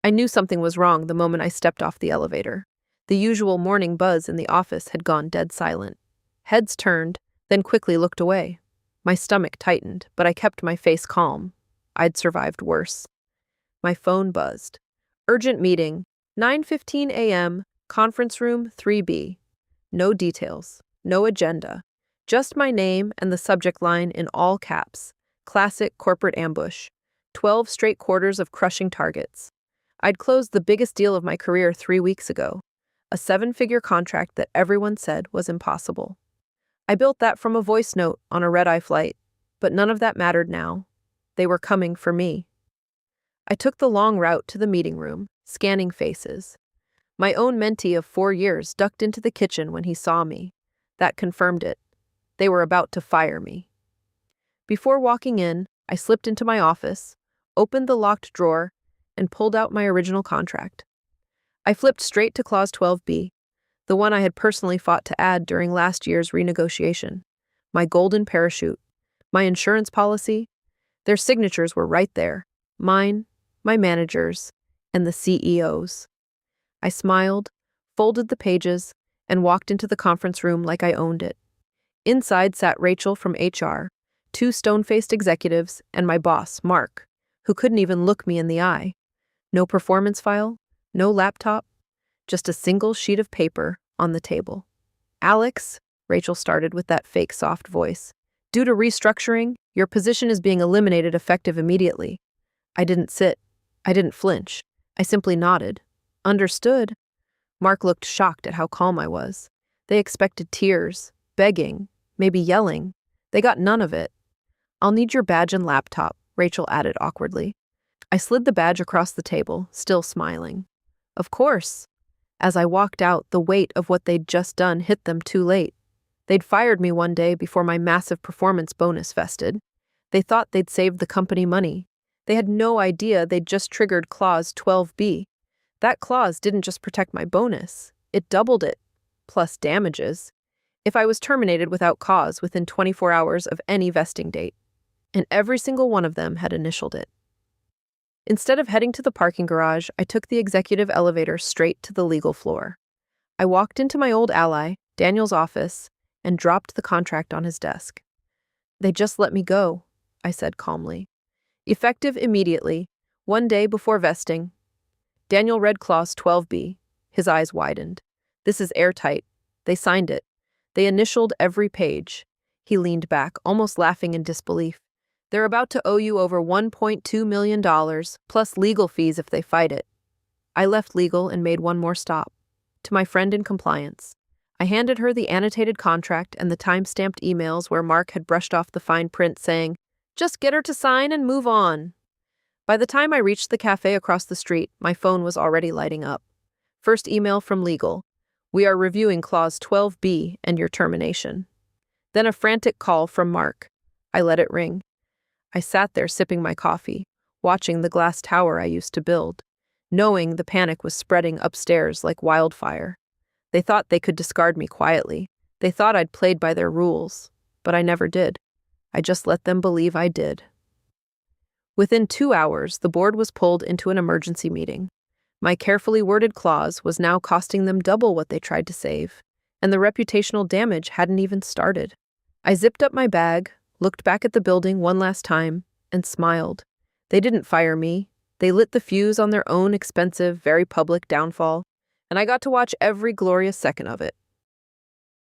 I knew something was wrong the moment I stepped off the elevator. The usual morning buzz in the office had gone dead silent. Heads turned, then quickly looked away. My stomach tightened, but I kept my face calm. I'd survived worse. My phone buzzed. Urgent meeting, 9:15 a.m., conference room 3B. No details, no agenda. Just my name and the subject line in all caps. Classic corporate ambush. 12 straight quarters of crushing targets. I'd closed the biggest deal of my career 3 weeks ago. A 7-figure contract that everyone said was impossible. I built that from a voice note on a red-eye flight, but none of that mattered now. They were coming for me. I took the long route to the meeting room, scanning faces. My own mentee of 4 years ducked into the kitchen when he saw me. That confirmed it. They were about to fire me. Before walking in, I slipped into my office, opened the locked drawer, and pulled out my original contract. I flipped straight to Clause 12B, the one I had personally fought to add during last year's renegotiation. My golden parachute, my insurance policy, their signatures were right there. Mine, my manager's, and the CEO's. I smiled, folded the pages, and walked into the conference room like I owned it. Inside sat Rachel from HR, 2 stone-faced executives, and my boss, Mark, who couldn't even look me in the eye. No performance file, no laptop, just a single sheet of paper on the table. "Alex," Rachel started with that fake soft voice, "due to restructuring, your position is being eliminated effective immediately." I didn't sit. I didn't flinch. I simply nodded. "Understood." Mark looked shocked at how calm I was. They expected tears, begging, maybe yelling. They got none of it. "I'll need your badge and laptop," Rachel added awkwardly. I slid the badge across the table, still smiling. "Of course." As I walked out, the weight of what they'd just done hit them too late. They'd fired me one day before my massive performance bonus vested. They thought they'd saved the company money. They had no idea they'd just triggered Clause 12B. That clause didn't just protect my bonus, it doubled it, plus damages, if I was terminated without cause within 24 hours of any vesting date. And every single one of them had initialed it. Instead of heading to the parking garage, I took the executive elevator straight to the legal floor. I walked into my old ally, Daniel's office, and dropped the contract on his desk. "They just let me go," I said calmly. "Effective immediately, 1 day before vesting." Daniel read Clause 12B. His eyes widened. "This is airtight. They signed it. They initialed every page." He leaned back, almost laughing in disbelief. "They're about to owe you over $1.2 million, plus legal fees if they fight it." I left legal and made one more stop. To my friend in compliance. I handed her the annotated contract and the time-stamped emails where Mark had brushed off the fine print saying, "Just get her to sign and move on." By the time I reached the cafe across the street, my phone was already lighting up. First email from legal. "We are reviewing Clause 12B and your termination." Then a frantic call from Mark. I let it ring. I sat there sipping my coffee, watching the glass tower I used to build, knowing the panic was spreading upstairs like wildfire. They thought they could discard me quietly. They thought I'd played by their rules, but I never did. I just let them believe I did. Within 2 hours, the board was pulled into an emergency meeting. My carefully worded clause was now costing them double what they tried to save, and the reputational damage hadn't even started. I zipped up my bag, looked back at the building one last time, and smiled. They didn't fire me. They lit the fuse on their own expensive, very public downfall, and I got to watch every glorious second of it.